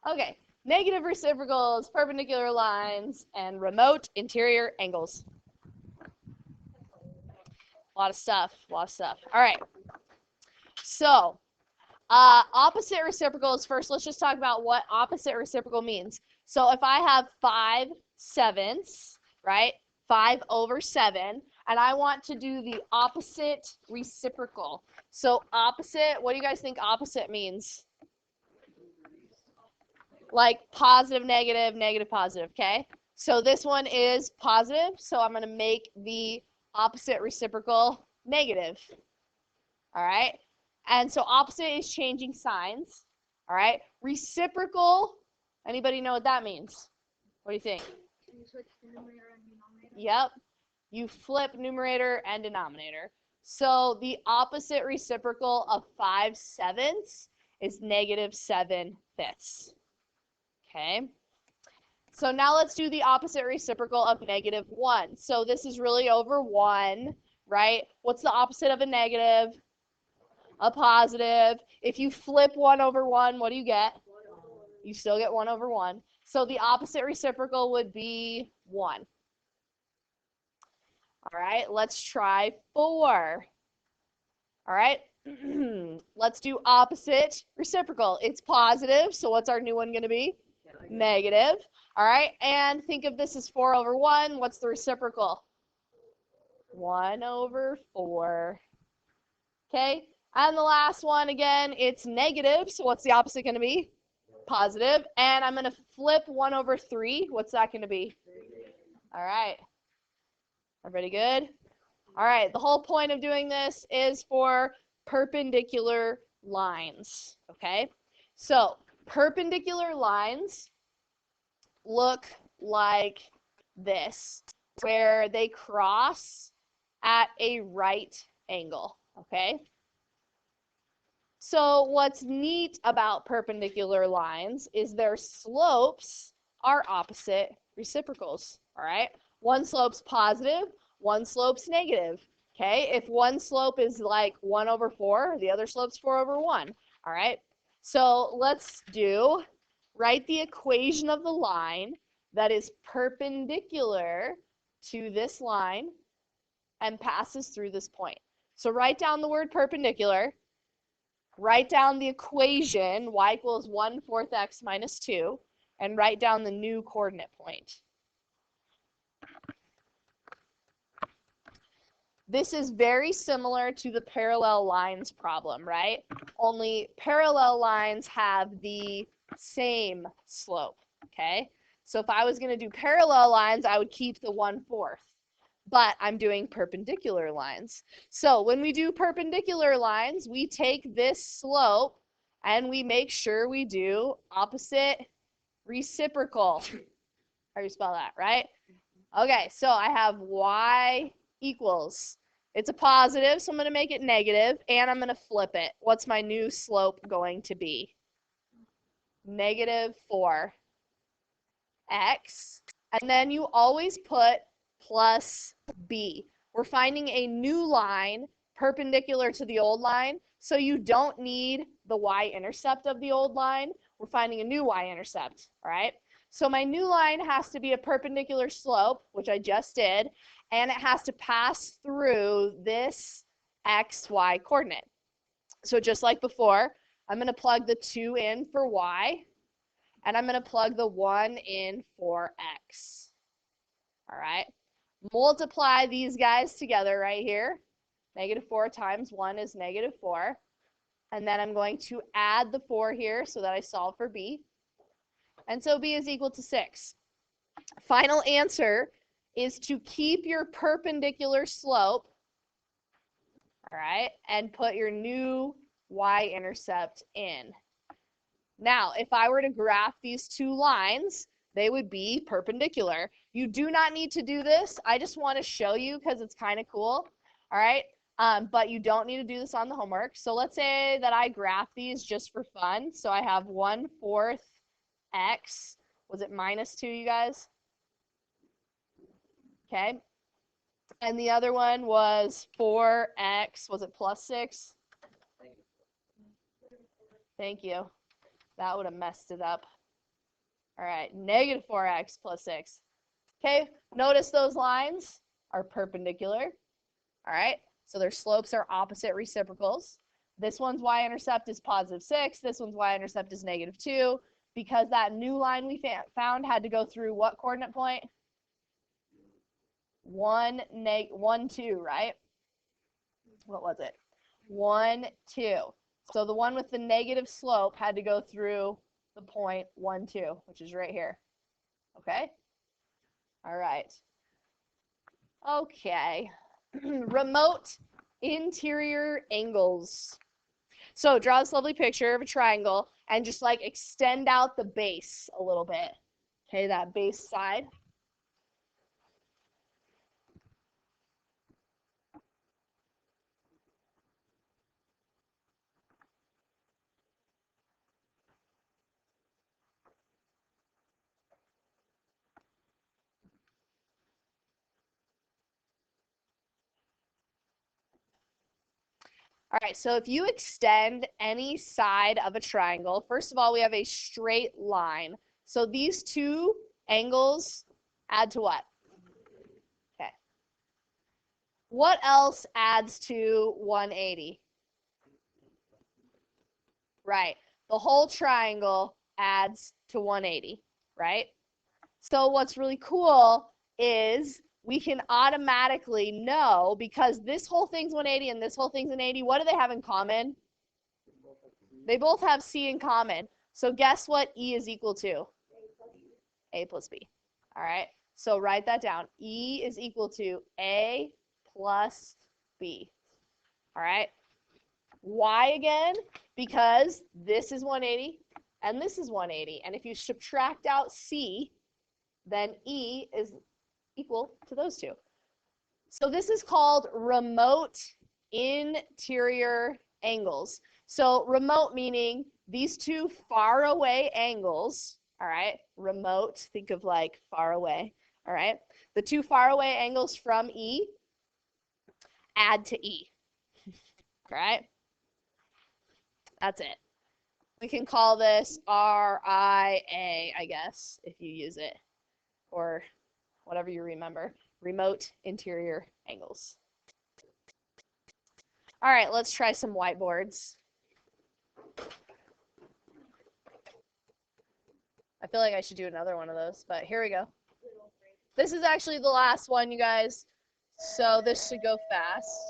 Okay, negative reciprocals, perpendicular lines, and remote interior angles. A lot of stuff, a lot of stuff. All right, so opposite reciprocals. First, let's just talk about what opposite reciprocal means. So if I have 5/7, right, 5/7, and I want to do the opposite reciprocal. So opposite, what do you guys think opposite means? Like positive, negative, negative, positive, okay? So this one is positive, so I'm going to make the opposite reciprocal negative, all right? And so opposite is changing signs, all right? Reciprocal, anybody know what that means? What do you think? You switch the numerator and denominator. Yep, you flip numerator and denominator. So the opposite reciprocal of 5/7 is -7/5. Okay? So now let's do the opposite reciprocal of -1. So this is really over 1, right? What's the opposite of a negative? A positive. If you flip 1/1, what do you get? You still get 1/1. So the opposite reciprocal would be 1. All right, let's try 4. All right, let's do opposite reciprocal. It's positive, so what's our new one going to be? Negative. All right, and think of this as 4/1. What's the reciprocal? 1/4. Okay, and the last one, again, it's negative, so what's the opposite going to be? Positive. And I'm going to flip 1/3. What's that going to be? All right. Everybody good? All right, the whole point of doing this is for perpendicular lines, okay? So perpendicular lines look like this, where they cross at a right angle, okay? So what's neat about perpendicular lines is their slopes are opposite reciprocals, all right? One slope's positive, one slope's negative, okay? If one slope is like 1/4, the other slope's 4/1, all right? So let's write the equation of the line that is perpendicular to this line and passes through this point. So write down the word perpendicular. Write down the equation, y equals 1/4 x minus 2, and write down the new coordinate point. This is very similar to the parallel lines problem, right? Only parallel lines have the same slope, okay? So if I was going to do parallel lines, I would keep the 1/4. But I'm doing perpendicular lines. So when we do perpendicular lines, we take this slope and we make sure we do opposite reciprocal. How do you spell that, right? Okay, so I have y equals. It's a positive, so I'm going to make it negative, and I'm going to flip it. What's my new slope going to be? -4x. And then you always put plus b. We're finding a new line perpendicular to the old line, so you don't need the y-intercept of the old line. We're finding a new y-intercept, all right? So my new line has to be a perpendicular slope, which I just did, and it has to pass through this xy coordinate. So just like before, I'm going to plug the 2 in for y, and I'm going to plug the 1 in for x. All right? Multiply these guys together right here. -4 times 1 is -4. And then I'm going to add the 4 here so that I solve for b. And so b is equal to 6. Final answer is to keep your perpendicular slope, all right, and put your new y-intercept in. Now, if I were to graph these two lines, they would be perpendicular. You do not need to do this. I just want to show you because it's kind of cool, all right? But you don't need to do this on the homework. So let's say that I graph these just for fun. So I have 1/4 x. Was it -2, you guys? Okay. And the other one was 4x. Was it +6? Thank you. That would have messed it up. All right, negative 4x plus 6. Okay, notice those lines are perpendicular. All right, so their slopes are opposite reciprocals. This one's y-intercept is positive 6. This one's y-intercept is negative 2. Because that new line we found had to go through what coordinate point? 1, 2, right? What was it? 1, 2. So the one with the negative slope had to go through the point 1, 2, which is right here. Okay? All right. Okay. Remote interior angles. So draw this lovely picture of a triangle and just like extend out the base a little bit. Okay, that base side. All right, so if you extend any side of a triangle, first of all, we have a straight line. So these two angles add to what? Okay. What else adds to 180? Right. The whole triangle adds to 180, right? So what's really cool is we can automatically know, because this whole thing's 180 and this whole thing's an 80, what do they have in common? They both have C in common. So guess what E is equal to? A plus B. All right. So write that down. E is equal to A plus B. All right. Why again? Because this is 180 and this is 180. And if you subtract out C, then E is equal to those two. So this is called remote interior angles. So remote meaning these two far away angles, all right, remote, think of like far away, all right? The two far away angles from E add to E, all right? That's it. We can call this RIA, I guess, if you use it, or whatever you remember, remote interior angles. All right, let's try some whiteboards. I feel like I should do another one of those, but here we go. This is actually the last one, you guys, so this should go fast.